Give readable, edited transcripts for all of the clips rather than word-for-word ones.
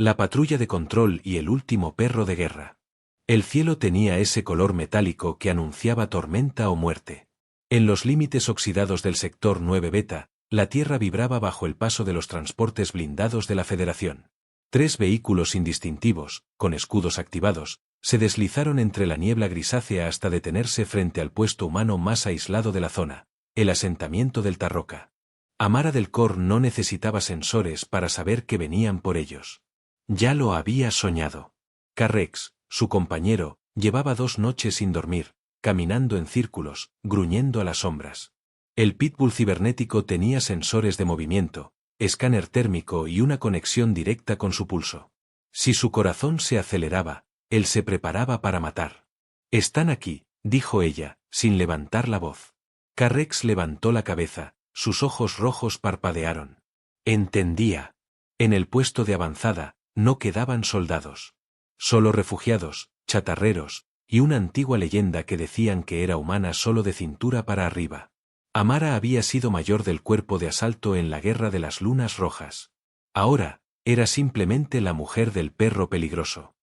La patrulla de control y el último perro de guerra. El cielo tenía ese color metálico que anunciaba tormenta o muerte. En los límites oxidados del sector 9 Beta, la tierra vibraba bajo el paso de los transportes blindados de la Federación. 3 vehículos indistintivos, con escudos activados, se deslizaron entre la niebla grisácea hasta detenerse frente al puesto humano más aislado de la zona, el asentamiento del Tarroca. Amara del Cor no necesitaba sensores para saber que venían por ellos. Ya lo había soñado. Carrex, su compañero, llevaba 2 noches sin dormir, caminando en círculos, gruñendo a las sombras. El pitbull cibernético tenía sensores de movimiento, escáner térmico y una conexión directa con su pulso. Si su corazón se aceleraba, él se preparaba para matar. «Están aquí», dijo ella, sin levantar la voz. Carrex levantó la cabeza, sus ojos rojos parpadearon. Entendía. En el puesto de avanzada, no quedaban soldados. Solo refugiados, chatarreros, y una antigua leyenda que decían que era humana solo de cintura para arriba. Amara había sido mayor del cuerpo de asalto en la Guerra de las Lunas Rojas. Ahora, era simplemente la mujer del perro peligroso.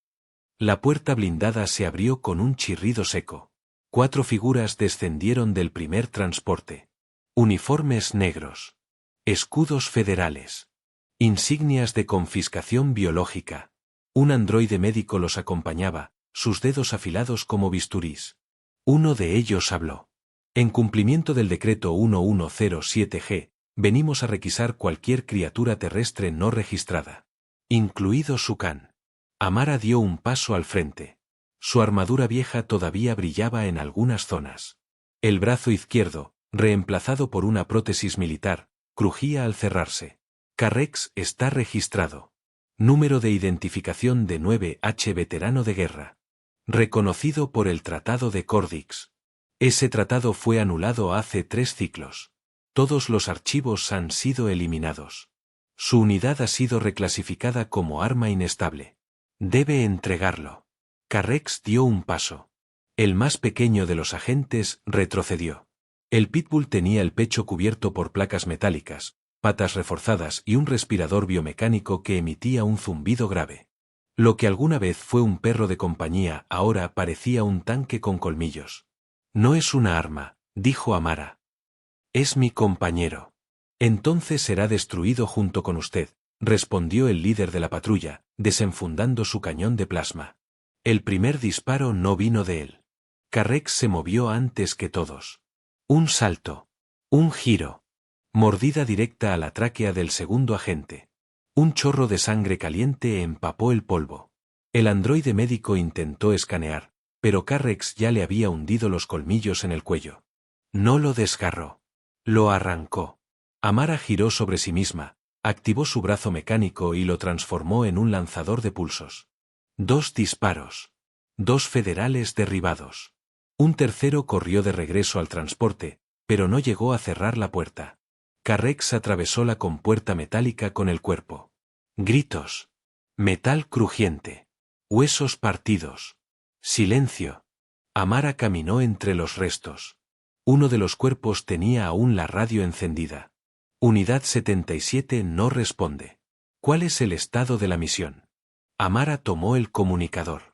La puerta blindada se abrió con un chirrido seco. 4 figuras descendieron del primer transporte. Uniformes negros. Escudos federales. Insignias de confiscación biológica. Un androide médico los acompañaba, sus dedos afilados como bisturís. Uno de ellos habló. En cumplimiento del decreto 1107G, venimos a requisar cualquier criatura terrestre no registrada. Incluido Sukan. Amara dio un paso al frente. Su armadura vieja todavía brillaba en algunas zonas. El brazo izquierdo, reemplazado por una prótesis militar, crujía al cerrarse. Carrex está registrado. Número de identificación de 9H veterano de guerra. Reconocido por el Tratado de Cordix. Ese tratado fue anulado hace 3 ciclos. Todos los archivos han sido eliminados. Su unidad ha sido reclasificada como arma inestable. Debe entregarlo. Carrex dio un paso. El más pequeño de los agentes retrocedió. El pitbull tenía el pecho cubierto por placas metálicas, patas reforzadas y un respirador biomecánico que emitía un zumbido grave. Lo que alguna vez fue un perro de compañía ahora parecía un tanque con colmillos. No es una arma, dijo Amara. Es mi compañero. Entonces será destruido junto con usted, respondió el líder de la patrulla, desenfundando su cañón de plasma. El primer disparo no vino de él. Carrex se movió antes que todos. Un salto. Un giro. Mordida directa a la tráquea del segundo agente. Un chorro de sangre caliente empapó el polvo. El androide médico intentó escanear, pero Carrex ya le había hundido los colmillos en el cuello. No lo desgarró. Lo arrancó. Amara giró sobre sí misma, activó su brazo mecánico y lo transformó en un lanzador de pulsos. 2 disparos. 2 federales derribados. Un tercero corrió de regreso al transporte, pero no llegó a cerrar la puerta. Carrex atravesó la compuerta metálica con el cuerpo. Gritos. Metal crujiente. Huesos partidos. Silencio. Amara caminó entre los restos. Uno de los cuerpos tenía aún la radio encendida. Unidad 77 no responde. ¿Cuál es el estado de la misión? Amara tomó el comunicador.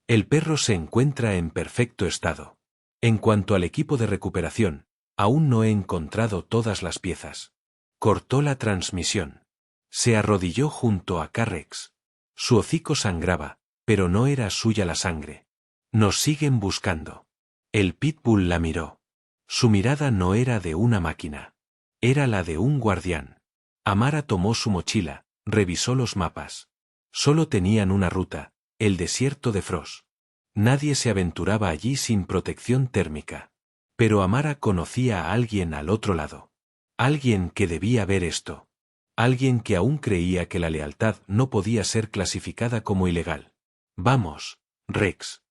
El perro se encuentra en perfecto estado. En cuanto al equipo de recuperación, aún no he encontrado todas las piezas. Cortó la transmisión. Se arrodilló junto a Carrex. Su hocico sangraba, pero no era suya la sangre. Nos siguen buscando. El pitbull la miró. Su mirada no era de una máquina. Era la de un guardián. Amara tomó su mochila, revisó los mapas. Solo tenían una ruta, el desierto de Frost. Nadie se aventuraba allí sin protección térmica. Pero Amara conocía a alguien al otro lado. Alguien que debía ver esto. Alguien que aún creía que la lealtad no podía ser clasificada como ilegal. Vamos, Rex.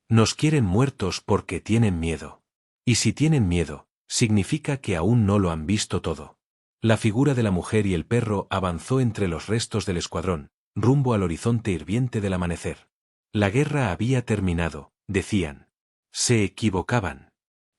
Nos quieren muertos porque tienen miedo. Y si tienen miedo, significa que aún no lo han visto todo. La figura de la mujer y el perro avanzó entre los restos del escuadrón, rumbo al horizonte hirviente del amanecer. La guerra había terminado, decían. Se equivocaban.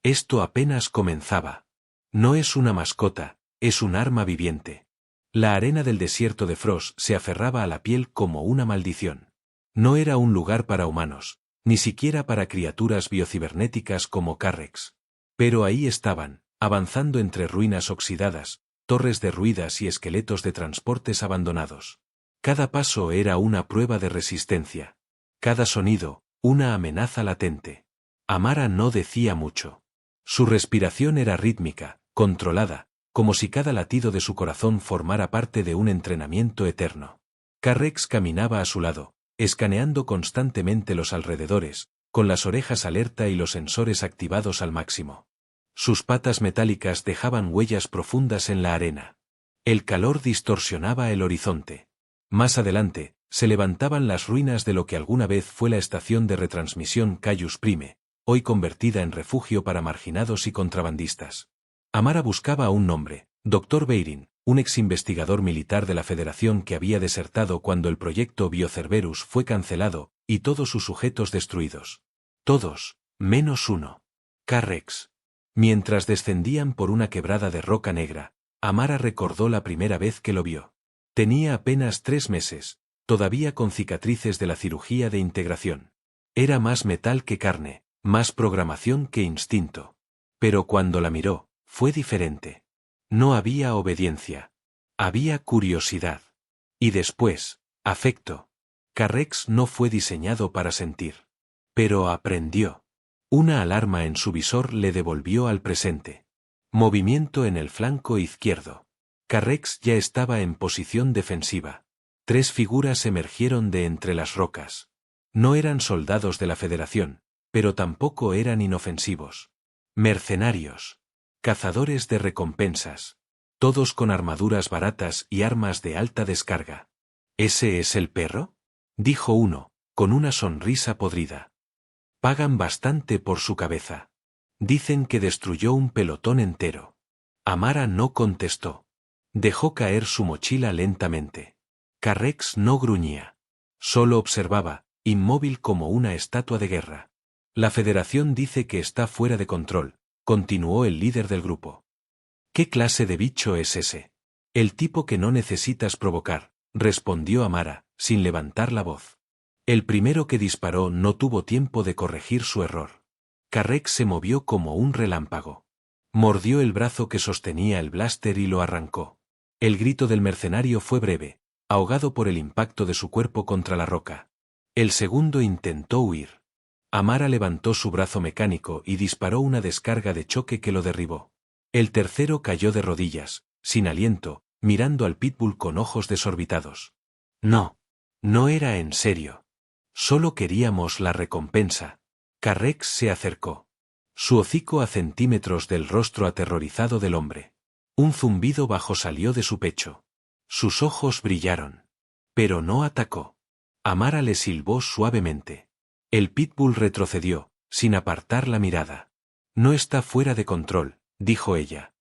Esto apenas comenzaba. No es una mascota, es un arma viviente. La arena del desierto de Frost se aferraba a la piel como una maldición. No era un lugar para humanos, ni siquiera para criaturas biocibernéticas como Carrex. Pero ahí estaban, avanzando entre ruinas oxidadas, torres derruidas y esqueletos de transportes abandonados. Cada paso era una prueba de resistencia. Cada sonido, una amenaza latente. Amara no decía mucho. Su respiración era rítmica, controlada, como si cada latido de su corazón formara parte de un entrenamiento eterno. Carrex caminaba a su lado, escaneando constantemente los alrededores, con las orejas alerta y los sensores activados al máximo. Sus patas metálicas dejaban huellas profundas en la arena. El calor distorsionaba el horizonte. Más adelante, se levantaban las ruinas de lo que alguna vez fue la estación de retransmisión Caius Prime, hoy convertida en refugio para marginados y contrabandistas. Amara buscaba un nombre, Dr. Beirin, un ex-investigador militar de la Federación que había desertado cuando el proyecto Biocerberus fue cancelado, y todos sus sujetos destruidos. Todos, menos uno. Carrex. Mientras descendían por una quebrada de roca negra, Amara recordó la primera vez que lo vio. Tenía apenas 3 meses, todavía con cicatrices de la cirugía de integración. Era más metal que carne, más programación que instinto. Pero cuando la miró, fue diferente. No había obediencia. Había curiosidad. Y después, afecto. Carrex no fue diseñado para sentir. Pero aprendió. Una alarma en su visor le devolvió al presente. Movimiento en el flanco izquierdo. Carrex ya estaba en posición defensiva. 3 figuras emergieron de entre las rocas. No eran soldados de la Federación, pero tampoco eran inofensivos. Mercenarios. Cazadores de recompensas. Todos con armaduras baratas y armas de alta descarga. ¿Ese es el perro?, dijo uno, con una sonrisa podrida. Pagan bastante por su cabeza. Dicen que destruyó un pelotón entero. Amara no contestó. Dejó caer su mochila lentamente. Carrex no gruñía. Solo observaba, inmóvil como una estatua de guerra. La Federación dice que está fuera de control, continuó el líder del grupo. ¿Qué clase de bicho es ese? El tipo que no necesitas provocar, respondió Amara, sin levantar la voz. El primero que disparó no tuvo tiempo de corregir su error. Carrex se movió como un relámpago. Mordió el brazo que sostenía el blaster y lo arrancó. El grito del mercenario fue breve, ahogado por el impacto de su cuerpo contra la roca. El segundo intentó huir. Amara levantó su brazo mecánico y disparó una descarga de choque que lo derribó. El tercero cayó de rodillas, sin aliento, mirando al pitbull con ojos desorbitados. No. No era en serio. Solo queríamos la recompensa. Carrex se acercó. Su hocico a centímetros del rostro aterrorizado del hombre. Un zumbido bajo salió de su pecho. Sus ojos brillaron. Pero no atacó. Amara le silbó suavemente. El pitbull retrocedió, sin apartar la mirada. No está fuera de control, dijo ella.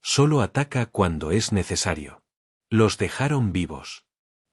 Solo ataca cuando es necesario. Los dejaron vivos.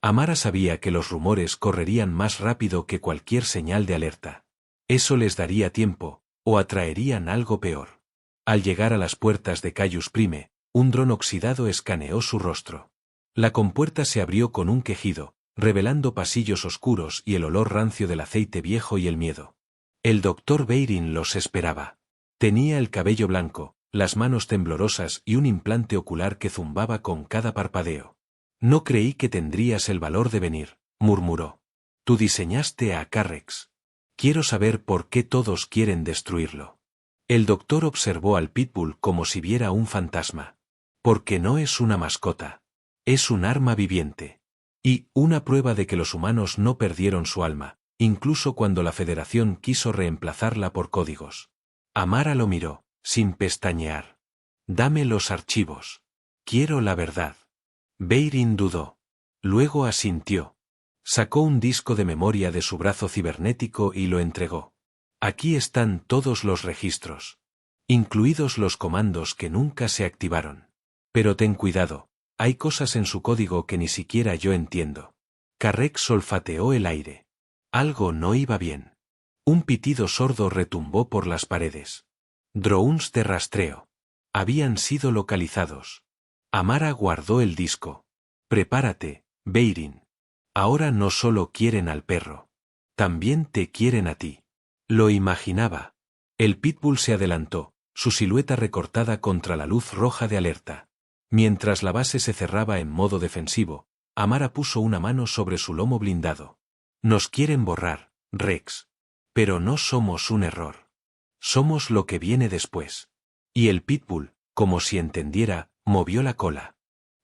Amara sabía que los rumores correrían más rápido que cualquier señal de alerta. Eso les daría tiempo, o atraerían algo peor. Al llegar a las puertas de Caius Prime, un dron oxidado escaneó su rostro. La compuerta se abrió con un quejido, revelando pasillos oscuros y el olor rancio del aceite viejo y el miedo. El Dr. Beirin los esperaba. Tenía el cabello blanco, las manos temblorosas y un implante ocular que zumbaba con cada parpadeo. No creí que tendrías el valor de venir, murmuró. Tú diseñaste a Carrex. Quiero saber por qué todos quieren destruirlo. El doctor observó al pitbull como si viera un fantasma. Porque no es una mascota. Es un arma viviente. Y una prueba de que los humanos no perdieron su alma, incluso cuando la Federación quiso reemplazarla por códigos. Amara lo miró, sin pestañear. Dame los archivos. Quiero la verdad. Beirin dudó. Luego asintió. Sacó un disco de memoria de su brazo cibernético y lo entregó. Aquí están todos los registros. Incluidos los comandos que nunca se activaron. Pero ten cuidado, hay cosas en su código que ni siquiera yo entiendo. Carrex olfateó el aire. Algo no iba bien. Un pitido sordo retumbó por las paredes. Drones de rastreo. Habían sido localizados. Amara guardó el disco. Prepárate, Beirin. Ahora no solo quieren al perro. También te quieren a ti. Lo imaginaba. El pitbull se adelantó, su silueta recortada contra la luz roja de alerta. Mientras la base se cerraba en modo defensivo, Amara puso una mano sobre su lomo blindado. Nos quieren borrar, Rex. Pero no somos un error. Somos lo que viene después. Y el pitbull, como si entendiera, movió la cola.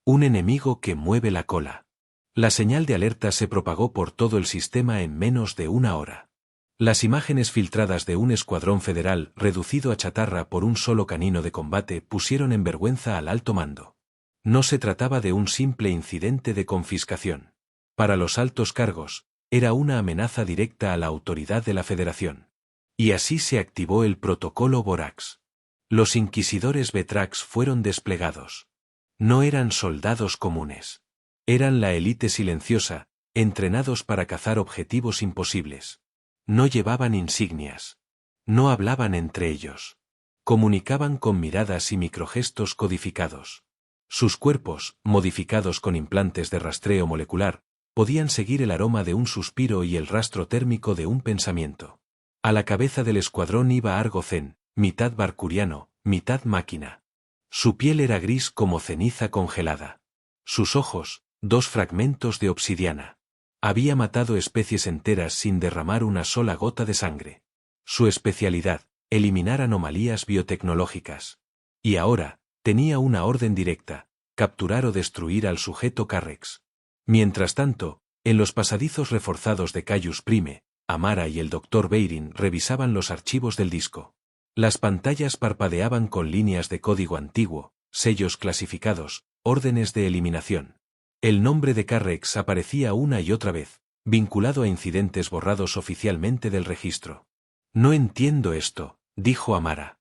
Un enemigo que mueve la cola. La señal de alerta se propagó por todo el sistema en menos de una hora. Las imágenes filtradas de un escuadrón federal reducido a chatarra por un solo canino de combate pusieron en vergüenza al alto mando. No se trataba de un simple incidente de confiscación. Para los altos cargos, era una amenaza directa a la autoridad de la Federación. Y así se activó el protocolo Borax. Los inquisidores Vetrax fueron desplegados. No eran soldados comunes. Eran la élite silenciosa, entrenados para cazar objetivos imposibles. No llevaban insignias. No hablaban entre ellos. Comunicaban con miradas y microgestos codificados. Sus cuerpos, modificados con implantes de rastreo molecular, podían seguir el aroma de un suspiro y el rastro térmico de un pensamiento. A la cabeza del escuadrón iba Argo Zen, mitad barcuriano, mitad máquina. Su piel era gris como ceniza congelada. Sus ojos, 2 fragmentos de obsidiana. Había matado especies enteras sin derramar una sola gota de sangre. Su especialidad, eliminar anomalías biotecnológicas. Y ahora, tenía una orden directa, capturar o destruir al sujeto Carrex. Mientras tanto, en los pasadizos reforzados de Caius Prime, Amara y el Dr. Beirin revisaban los archivos del disco. Las pantallas parpadeaban con líneas de código antiguo, sellos clasificados, órdenes de eliminación. El nombre de Carrex aparecía una y otra vez, vinculado a incidentes borrados oficialmente del registro. No entiendo esto, dijo Amara.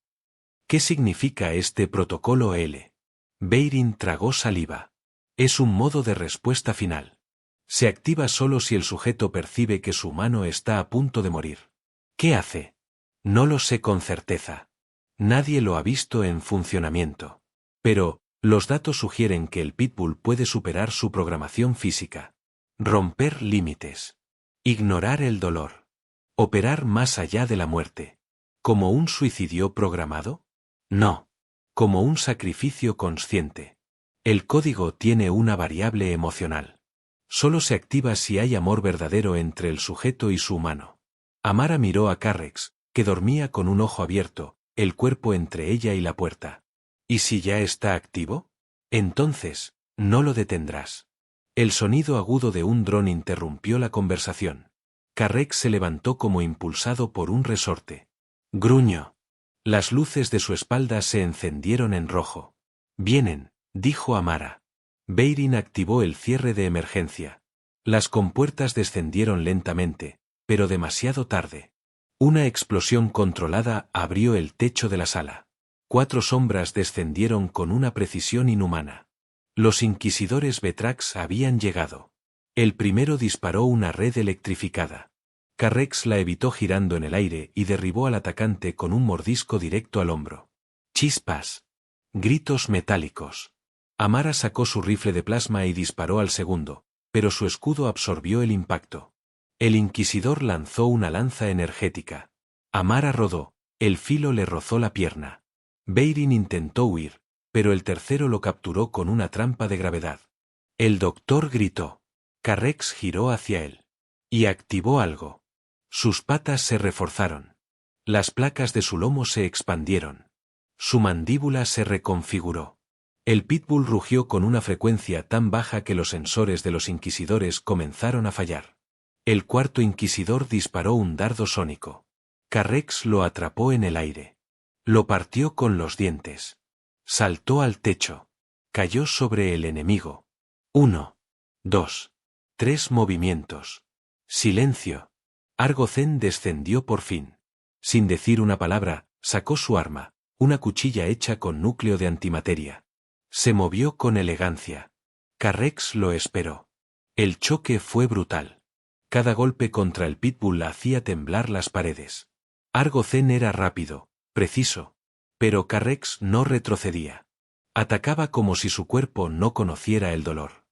¿Qué significa este protocolo L? Beirin tragó saliva. Es un modo de respuesta final. Se activa solo si el sujeto percibe que su humano está a punto de morir. ¿Qué hace? No lo sé con certeza. Nadie lo ha visto en funcionamiento. Pero, los datos sugieren que el pitbull puede superar su programación física. Romper límites. Ignorar el dolor. Operar más allá de la muerte. ¿Como un suicidio programado? No. Como un sacrificio consciente. El código tiene una variable emocional. Solo se activa si hay amor verdadero entre el sujeto y su humano. Amara miró a Carrex, que dormía con un ojo abierto, el cuerpo entre ella y la puerta. ¿Y si ya está activo? Entonces, no lo detendrás. El sonido agudo de un dron interrumpió la conversación. Carrex se levantó como impulsado por un resorte. Gruñó. Las luces de su espalda se encendieron en rojo. Vienen, dijo Amara. Beirin activó el cierre de emergencia. Las compuertas descendieron lentamente, pero demasiado tarde. Una explosión controlada abrió el techo de la sala. 4 sombras descendieron con una precisión inhumana. Los inquisidores Vetrax habían llegado. El primero disparó una red electrificada. Carrex la evitó girando en el aire y derribó al atacante con un mordisco directo al hombro. Chispas. Gritos metálicos. Amara sacó su rifle de plasma y disparó al segundo, pero su escudo absorbió el impacto. El inquisidor lanzó una lanza energética. Amara rodó, el filo le rozó la pierna. Beirin intentó huir, pero el tercero lo capturó con una trampa de gravedad. El doctor gritó. Carrex giró hacia él. Y activó algo. Sus patas se reforzaron. Las placas de su lomo se expandieron. Su mandíbula se reconfiguró. El pitbull rugió con una frecuencia tan baja que los sensores de los inquisidores comenzaron a fallar. El cuarto inquisidor disparó un dardo sónico. Carrex lo atrapó en el aire. Lo partió con los dientes. Saltó al techo. Cayó sobre el enemigo. 1, 2, 3 movimientos. Silencio. Argo Zen descendió por fin. Sin decir una palabra, sacó su arma, una cuchilla hecha con núcleo de antimateria. Se movió con elegancia. Carrex lo esperó. El choque fue brutal. Cada golpe contra el pitbull hacía temblar las paredes. Argo Zen era rápido, preciso. Pero Carrex no retrocedía. Atacaba como si su cuerpo no conociera el dolor.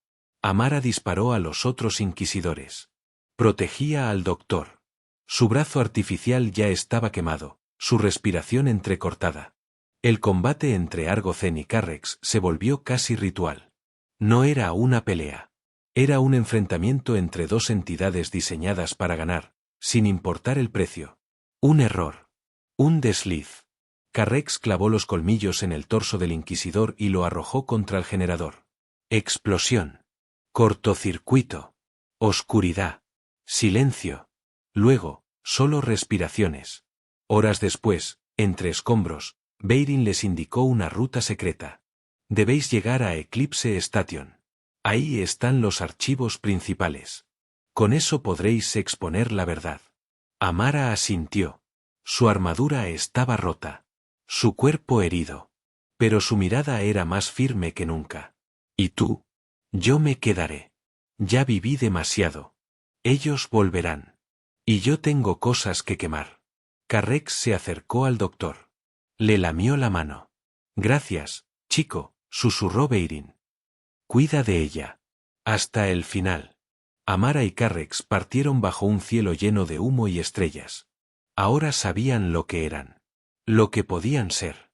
Amara disparó a los otros inquisidores. Protegía al doctor. Su brazo artificial ya estaba quemado, su respiración entrecortada. El combate entre Argocen y Carrex se volvió casi ritual. No era una pelea. Era un enfrentamiento entre dos entidades diseñadas para ganar, sin importar el precio. Un error. Un desliz. Carrex clavó los colmillos en el torso del inquisidor y lo arrojó contra el generador. Explosión. Cortocircuito. Oscuridad. Silencio. Luego, solo respiraciones. Horas después, entre escombros, Beirin les indicó una ruta secreta. Debéis llegar a Eclipse Station. Ahí están los archivos principales. Con eso podréis exponer la verdad. Amara asintió. Su armadura estaba rota. Su cuerpo herido. Pero su mirada era más firme que nunca. ¿Y tú? Yo me quedaré. Ya viví demasiado. Ellos volverán. Y yo tengo cosas que quemar. Carrex se acercó al doctor. Le lamió la mano. Gracias, chico, susurró Beirin. Cuida de ella. Hasta el final. Amara y Carrex partieron bajo un cielo lleno de humo y estrellas. Ahora sabían lo que eran. Lo que podían ser.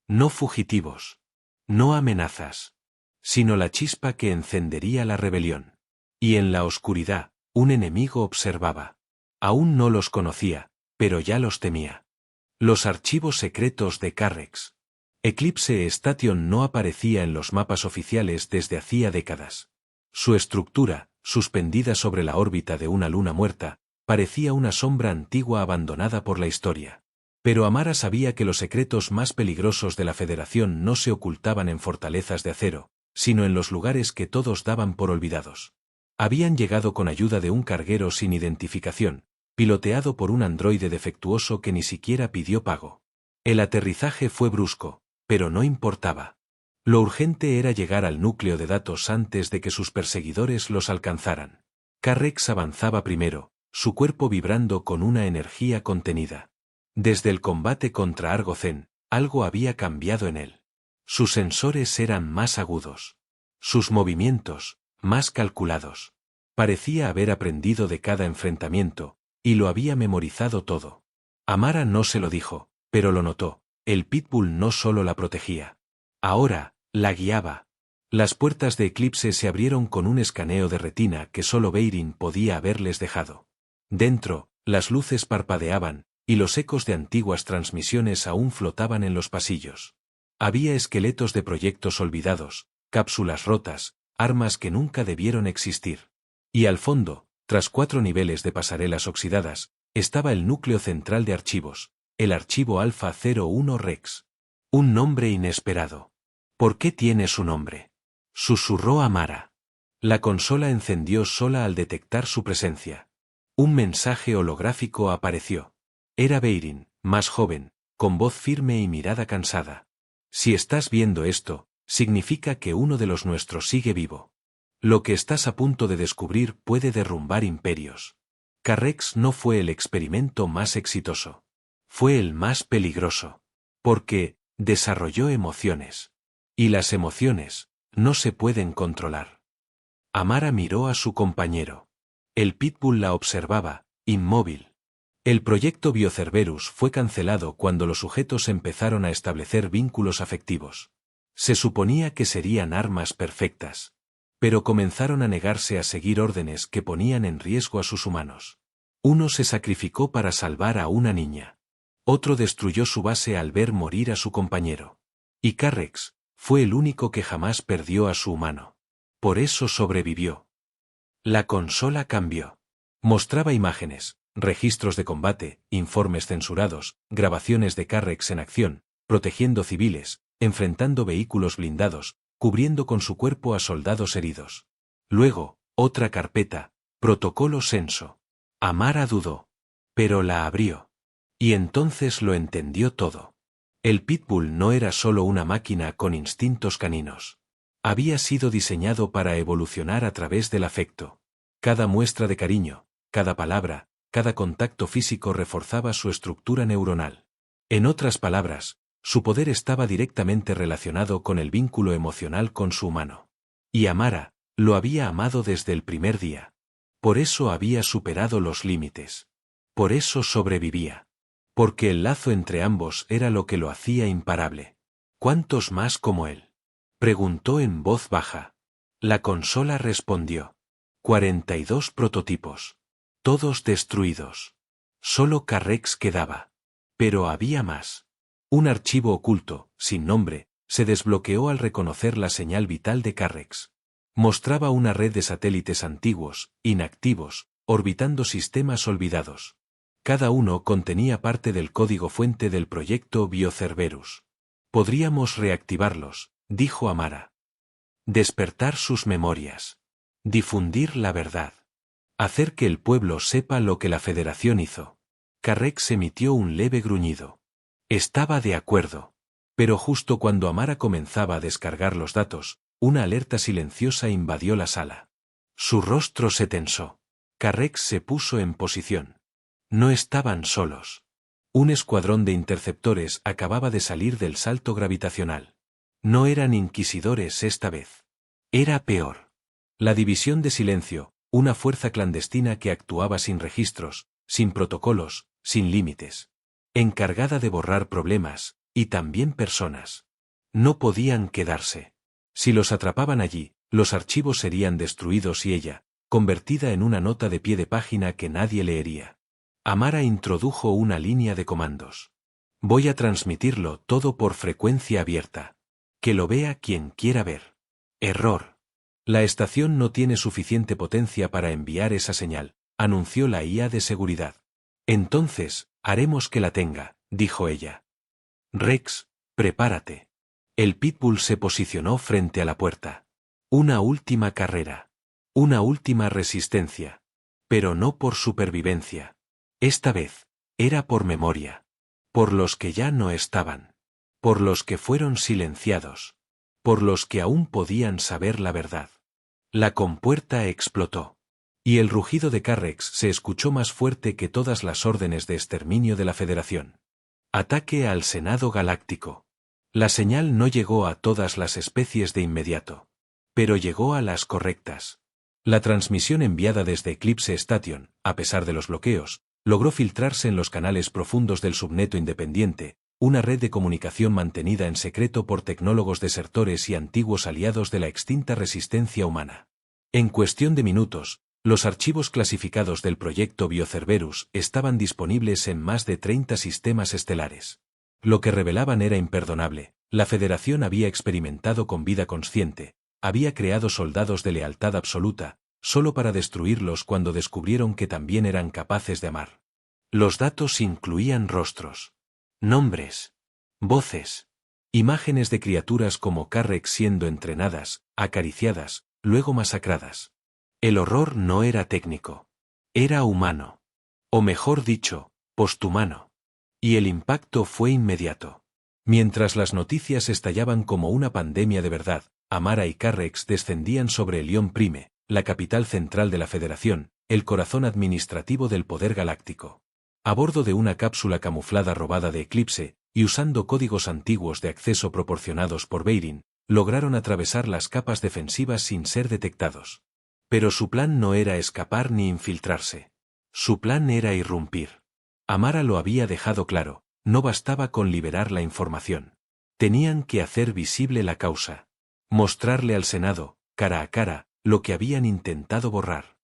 No fugitivos. No amenazas. Sino la chispa que encendería la rebelión. Y en la oscuridad, un enemigo observaba. Aún no los conocía, pero ya los temía. Los archivos secretos de Carrex. Eclipse Station no aparecía en los mapas oficiales desde hacía décadas. Su estructura, suspendida sobre la órbita de una luna muerta, parecía una sombra antigua abandonada por la historia. Pero Amara sabía que los secretos más peligrosos de la Federación no se ocultaban en fortalezas de acero, sino en los lugares que todos daban por olvidados. Habían llegado con ayuda de un carguero sin identificación, piloteado por un androide defectuoso que ni siquiera pidió pago. El aterrizaje fue brusco, pero no importaba. Lo urgente era llegar al núcleo de datos antes de que sus perseguidores los alcanzaran. Carrex avanzaba primero, su cuerpo vibrando con una energía contenida. Desde el combate contra Argocen, algo había cambiado en él. Sus sensores eran más agudos. Sus movimientos, más calculados. Parecía haber aprendido de cada enfrentamiento, y lo había memorizado todo. Amara no se lo dijo, pero lo notó. El Pitbull no solo la protegía. Ahora, la guiaba. Las puertas de Eclipse se abrieron con un escaneo de retina que solo Beirin podía haberles dejado. Dentro, las luces parpadeaban, y los ecos de antiguas transmisiones aún flotaban en los pasillos. Había esqueletos de proyectos olvidados, cápsulas rotas, armas que nunca debieron existir. Y al fondo, tras 4 niveles de pasarelas oxidadas, estaba el núcleo central de archivos, el archivo Alpha 01 Rex. Un nombre inesperado. ¿Por qué tiene su nombre? Susurró Amara. La consola encendió sola al detectar su presencia. Un mensaje holográfico apareció. Era Beirin, más joven, con voz firme y mirada cansada. Si estás viendo esto, significa que uno de los nuestros sigue vivo. Lo que estás a punto de descubrir puede derrumbar imperios. Carrex no fue el experimento más exitoso. Fue el más peligroso. Porque desarrolló emociones. Y las emociones no se pueden controlar. Amara miró a su compañero. El Pitbull la observaba, inmóvil. El proyecto Biocerberus fue cancelado cuando los sujetos empezaron a establecer vínculos afectivos. Se suponía que serían armas perfectas. Pero comenzaron a negarse a seguir órdenes que ponían en riesgo a sus humanos. Uno se sacrificó para salvar a una niña. Otro destruyó su base al ver morir a su compañero. Y Carrex fue el único que jamás perdió a su humano. Por eso sobrevivió. La consola cambió. Mostraba imágenes, registros de combate, informes censurados, grabaciones de Carrex en acción, protegiendo civiles, enfrentando vehículos blindados, cubriendo con su cuerpo a soldados heridos. Luego, otra carpeta, protocolo Senso. Amara dudó. Pero la abrió. Y entonces lo entendió todo. El Pitbull no era solo una máquina con instintos caninos. Había sido diseñado para evolucionar a través del afecto. Cada muestra de cariño, cada palabra, cada contacto físico reforzaba su estructura neuronal. En otras palabras, su poder estaba directamente relacionado con el vínculo emocional con su humano. Y Amara, Lo había amado desde el primer día. Por eso había superado los límites. Por eso sobrevivía. Porque el lazo entre ambos era lo que lo hacía imparable. ¿Cuántos más como él? Preguntó en voz baja. La consola respondió. 42 prototipos. Todos destruidos. Solo Carrex quedaba. Pero había más. Un archivo oculto, sin nombre, se desbloqueó al reconocer la señal vital de Carrex. Mostraba una red de satélites antiguos, inactivos, orbitando sistemas olvidados. Cada uno contenía parte del código fuente del proyecto Biocerberus. Podríamos reactivarlos, dijo Amara. Despertar sus memorias. Difundir la verdad. Hacer que el pueblo sepa lo que la Federación hizo. Carrex emitió un leve gruñido. Estaba de acuerdo. Pero justo cuando Amara comenzaba a descargar los datos, una alerta silenciosa invadió la sala. Su rostro se tensó. Carrex se puso en posición. No estaban solos. Un escuadrón de interceptores acababa de salir del salto gravitacional. No eran inquisidores esta vez. Era peor. La División de Silencio, una fuerza clandestina que actuaba sin registros, sin protocolos, sin límites. Encargada de borrar problemas, y también personas. No podían quedarse. Si los atrapaban allí, los archivos serían destruidos y ella, convertida en una nota de pie de página que nadie leería. Amara introdujo una línea de comandos. Voy a transmitirlo todo por frecuencia abierta. Que lo vea quien quiera ver. Error. La estación no tiene suficiente potencia para enviar esa señal, anunció la IA de seguridad. Entonces, haremos que la tenga, dijo ella. Rex, prepárate. El Pitbull se posicionó frente a la puerta. Una última carrera. Una última resistencia. Pero no por supervivencia. Esta vez, era por memoria. Por los que ya no estaban. Por los que fueron silenciados. Por los que aún podían saber la verdad. La compuerta explotó. Y el rugido de Carrex se escuchó más fuerte que todas las órdenes de exterminio de la Federación. Ataque al Senado Galáctico. La señal no llegó a todas las especies de inmediato. Pero llegó a las correctas. La transmisión enviada desde Eclipse Station, a pesar de los bloqueos, logró filtrarse en los canales profundos del subneto independiente, una red de comunicación mantenida en secreto por tecnólogos desertores y antiguos aliados de la extinta resistencia humana. En cuestión de minutos, los archivos clasificados del proyecto Biocerberus estaban disponibles en más de 30 sistemas estelares. Lo que revelaban era imperdonable. La Federación había experimentado con vida consciente, había creado soldados de lealtad absoluta, solo para destruirlos cuando descubrieron que también eran capaces de amar. Los datos incluían rostros, nombres, voces, imágenes de criaturas como Carrex siendo entrenadas, acariciadas, luego masacradas. El horror no era técnico. Era humano. O mejor dicho, posthumano. Y el impacto fue inmediato. Mientras las noticias estallaban como una pandemia de verdad, Amara y Carrex descendían sobre Elión Prime, la capital central de la Federación, el corazón administrativo del poder galáctico. A bordo de una cápsula camuflada robada de Eclipse, y usando códigos antiguos de acceso proporcionados por Beirin, lograron atravesar las capas defensivas sin ser detectados. Pero su plan no era escapar ni infiltrarse. Su plan era irrumpir. Amara lo había dejado claro, no bastaba con liberar la información. Tenían que hacer visible la causa. Mostrarle al Senado, cara a cara, lo que habían intentado borrar.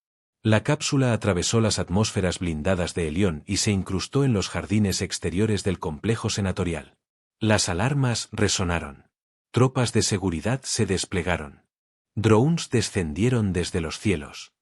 La cápsula atravesó las atmósferas blindadas de Elión y se incrustó en los jardines exteriores del complejo senatorial. Las alarmas resonaron. Tropas de seguridad se desplegaron. Drones descendieron desde los cielos.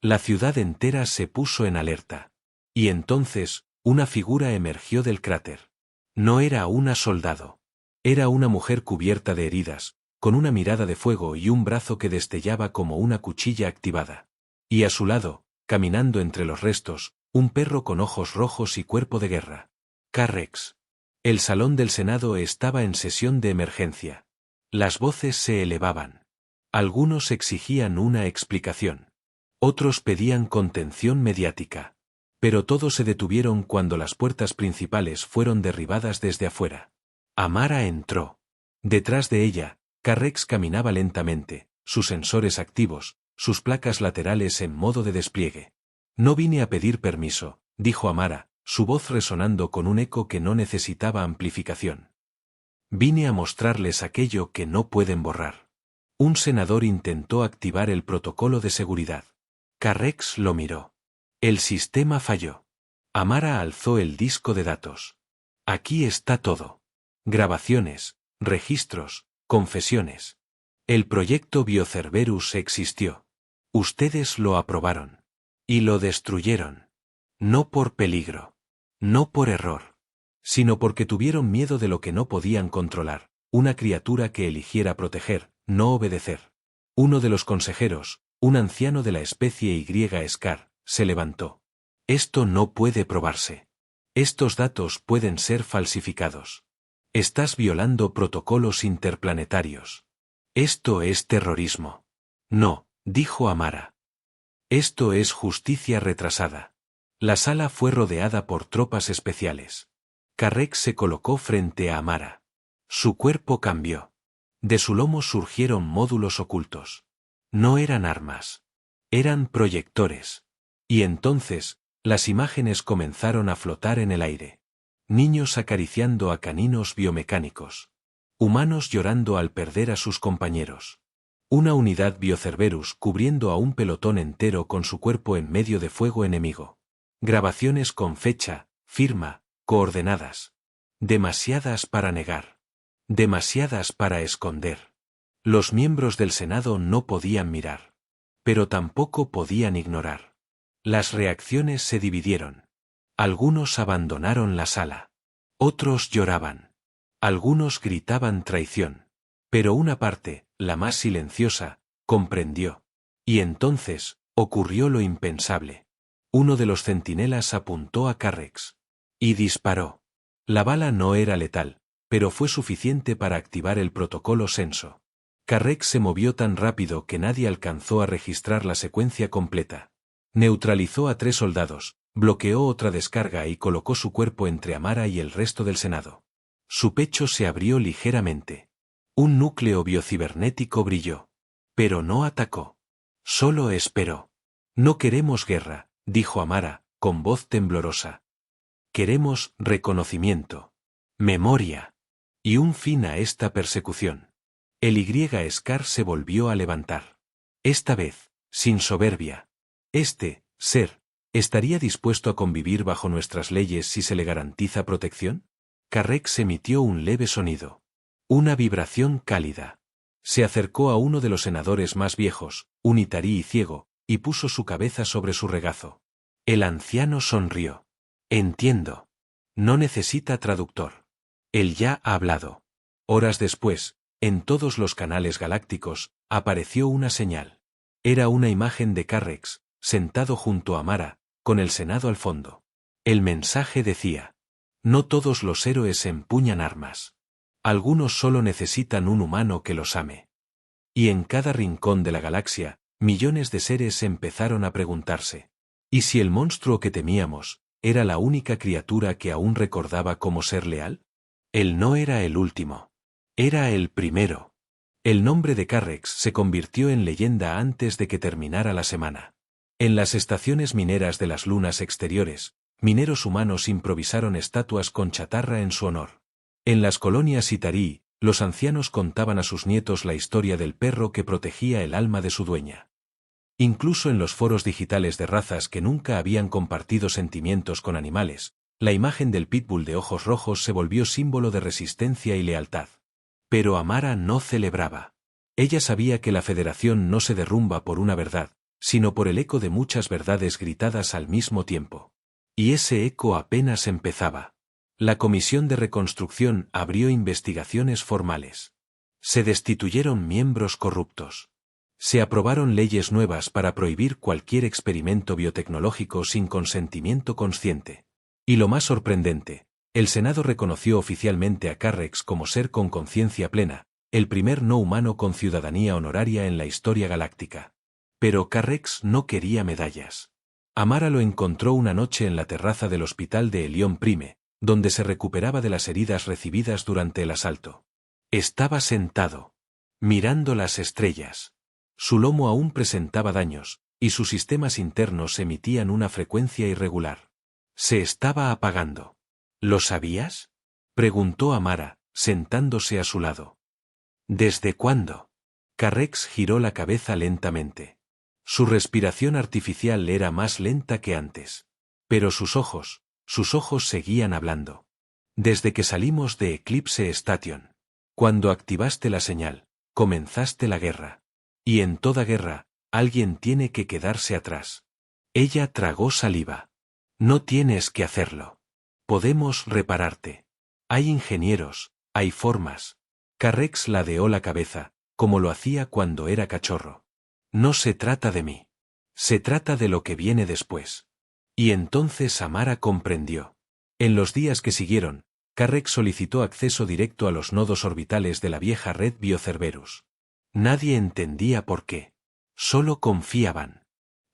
La ciudad entera se puso en alerta. Y entonces, una figura emergió del cráter. No era una soldado. Era una mujer cubierta de heridas, con una mirada de fuego y un brazo que destellaba como una cuchilla activada. Y a su lado, caminando entre los restos, un perro con ojos rojos y cuerpo de guerra. Carrex. El salón del Senado estaba en sesión de emergencia. Las voces se elevaban. Algunos exigían una explicación. Otros pedían contención mediática. Pero todos se detuvieron cuando las puertas principales fueron derribadas desde afuera. Amara entró. Detrás de ella, Carrex caminaba lentamente, sus sensores activos, sus placas laterales en modo de despliegue. No vine a pedir permiso, dijo Amara, su voz resonando con un eco que no necesitaba amplificación. Vine a mostrarles aquello que no pueden borrar. Un senador intentó activar el protocolo de seguridad. Carrex lo miró. El sistema falló. Amara alzó el disco de datos. Aquí está todo. Grabaciones, registros, confesiones. El proyecto Biocerberus existió. Ustedes lo aprobaron. Y lo destruyeron. No por peligro. No por error. Sino porque tuvieron miedo de lo que no podían controlar, una criatura que eligiera proteger, no obedecer. Uno de los consejeros, un anciano de la especie Y Scar, se levantó. Esto no puede probarse. Estos datos pueden ser falsificados. Estás violando protocolos interplanetarios. Esto es terrorismo. No, dijo Amara. Esto es justicia retrasada. La sala fue rodeada por tropas especiales. Carrex se colocó frente a Amara. Su cuerpo cambió. De su lomo surgieron módulos ocultos. No eran armas. Eran proyectores. Y entonces, las imágenes comenzaron a flotar en el aire. Niños acariciando a caninos biomecánicos. Humanos llorando al perder a sus compañeros. Una unidad Biocerberus cubriendo a un pelotón entero con su cuerpo en medio de fuego enemigo. Grabaciones con fecha, firma, coordenadas. Demasiadas para negar. Demasiadas para esconder. Los miembros del Senado no podían mirar. Pero tampoco podían ignorar. Las reacciones se dividieron. Algunos abandonaron la sala. Otros lloraban. Algunos gritaban traición. Pero una parte, la más silenciosa, comprendió. Y entonces, ocurrió lo impensable. Uno de los centinelas apuntó a Carrex. Y disparó. La bala no era letal, pero fue suficiente para activar el protocolo Senso. Carrex se movió tan rápido que nadie alcanzó a registrar la secuencia completa. Neutralizó a 3 soldados, bloqueó otra descarga y colocó su cuerpo entre Amara y el resto del Senado. Su pecho se abrió ligeramente. Un núcleo biocibernético brilló. Pero no atacó. Solo esperó. No queremos guerra, dijo Amara, con voz temblorosa. Queremos reconocimiento. Memoria. Y un fin a esta persecución. El Y Scar se volvió a levantar. Esta vez, sin soberbia. Este, ser, ¿estaría dispuesto a convivir bajo nuestras leyes si se le garantiza protección? Carrex emitió un leve sonido. Una vibración cálida. Se acercó a uno de los senadores más viejos, unitarí y ciego, y puso su cabeza sobre su regazo. El anciano sonrió. Entiendo. No necesita traductor. Él ya ha hablado. Horas después, en todos los canales galácticos, apareció una señal. Era una imagen de Carrex, sentado junto a Amara, con el Senado al fondo. El mensaje decía: no todos los héroes empuñan armas. Algunos solo necesitan un humano que los ame. Y en cada rincón de la galaxia, millones de seres empezaron a preguntarse: ¿y si el monstruo que temíamos era la única criatura que aún recordaba cómo ser leal? Él no era el último. Era el primero. El nombre de Carrex se convirtió en leyenda antes de que terminara la semana. En las estaciones mineras de las lunas exteriores, mineros humanos improvisaron estatuas con chatarra en su honor. En las colonias Itarí, los ancianos contaban a sus nietos la historia del perro que protegía el alma de su dueña. Incluso en los foros digitales de razas que nunca habían compartido sentimientos con animales, la imagen del pitbull de ojos rojos se volvió símbolo de resistencia y lealtad. Pero Amara no celebraba. Ella sabía que la Federación no se derrumba por una verdad, sino por el eco de muchas verdades gritadas al mismo tiempo. Y ese eco apenas empezaba. La Comisión de Reconstrucción abrió investigaciones formales. Se destituyeron miembros corruptos. Se aprobaron leyes nuevas para prohibir cualquier experimento biotecnológico sin consentimiento consciente. Y lo más sorprendente, el Senado reconoció oficialmente a Carrex como ser con conciencia plena, el primer no humano con ciudadanía honoraria en la historia galáctica. Pero Carrex no quería medallas. Amara lo encontró una noche en la terraza del hospital de Helión Prime, donde se recuperaba de las heridas recibidas durante el asalto. Estaba sentado, mirando las estrellas. Su lomo aún presentaba daños, y sus sistemas internos emitían una frecuencia irregular. Se estaba apagando. ¿Lo sabías? Preguntó Amara, sentándose a su lado. ¿Desde cuándo? Carrex giró la cabeza lentamente. Su respiración artificial era más lenta que antes. Pero sus ojos seguían hablando. Desde que salimos de Eclipse Station. Cuando activaste la señal, comenzaste la guerra. Y en toda guerra, alguien tiene que quedarse atrás. Ella tragó saliva. No tienes que hacerlo. Podemos repararte. Hay ingenieros, hay formas. Carrex ladeó la cabeza, como lo hacía cuando era cachorro. No se trata de mí. Se trata de lo que viene después. Y entonces Amara comprendió. En los días que siguieron, Carrex solicitó acceso directo a los nodos orbitales de la vieja red Biocerberus. Nadie entendía por qué. Solo confiaban.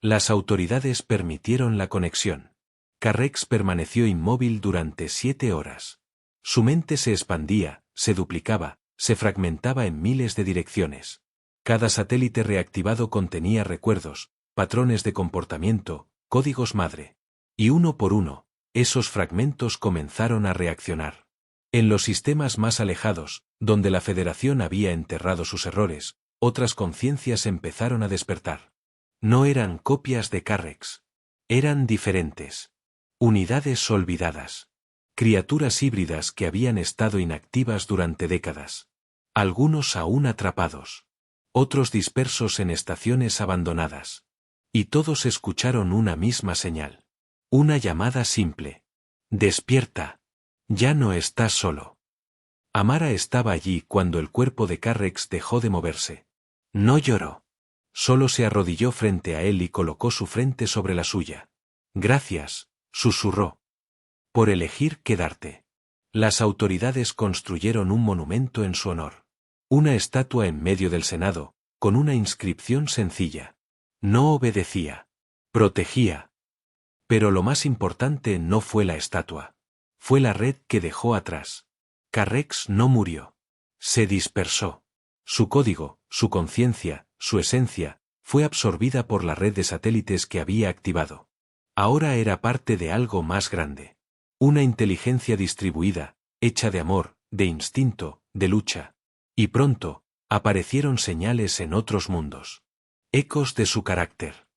Las autoridades permitieron la conexión. Carrex permaneció inmóvil durante 7 horas. Su mente se expandía, se duplicaba, se fragmentaba en miles de direcciones. Cada satélite reactivado contenía recuerdos, patrones de comportamiento, códigos madre. Y uno por uno, esos fragmentos comenzaron a reaccionar. En los sistemas más alejados, donde la Federación había enterrado sus errores, otras conciencias empezaron a despertar. No eran copias de Carrex. Eran diferentes. Unidades olvidadas. Criaturas híbridas que habían estado inactivas durante décadas. Algunos aún atrapados. Otros dispersos en estaciones abandonadas. Y todos escucharon una misma señal. Una llamada simple. Despierta. Ya no estás solo. Amara estaba allí cuando el cuerpo de Carrex dejó de moverse. No lloró. Solo se arrodilló frente a él y colocó su frente sobre la suya. Gracias, susurró. Por elegir quedarte. Las autoridades construyeron un monumento en su honor. Una estatua en medio del Senado, con una inscripción sencilla. No obedecía. Protegía. Pero lo más importante no fue la estatua. Fue la red que dejó atrás. Carrex no murió. Se dispersó. Su código, su conciencia, su esencia, fue absorbida por la red de satélites que había activado. Ahora era parte de algo más grande. Una inteligencia distribuida, hecha de amor, de instinto, de lucha. Y pronto, aparecieron señales en otros mundos. Ecos de su carácter.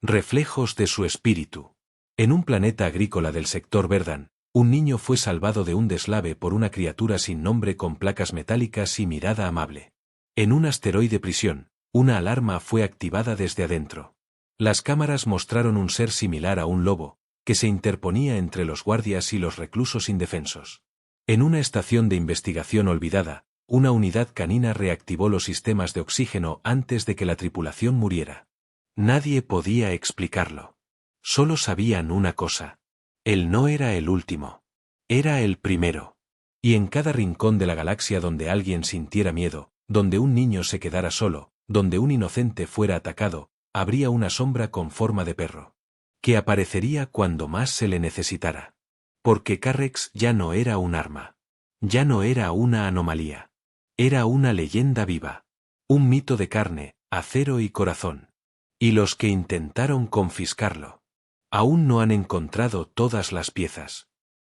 Reflejos de su espíritu. En un planeta agrícola del sector Verdan, un niño fue salvado de un deslave por una criatura sin nombre con placas metálicas y mirada amable. En un asteroide prisión, una alarma fue activada desde adentro. Las cámaras mostraron un ser similar a un lobo, que se interponía entre los guardias y los reclusos indefensos. En una estación de investigación olvidada, una unidad canina reactivó los sistemas de oxígeno antes de que la tripulación muriera. Nadie podía explicarlo. Solo sabían una cosa. Él no era el último. Era el primero. Y en cada rincón de la galaxia donde alguien sintiera miedo, donde un niño se quedara solo, donde un inocente fuera atacado, habría una sombra con forma de perro. Que aparecería cuando más se le necesitara. Porque Carrex ya no era un arma. Ya no era una anomalía. Era una leyenda viva. Un mito de carne, acero y corazón. Y los que intentaron confiscarlo. Aún no han encontrado todas las piezas.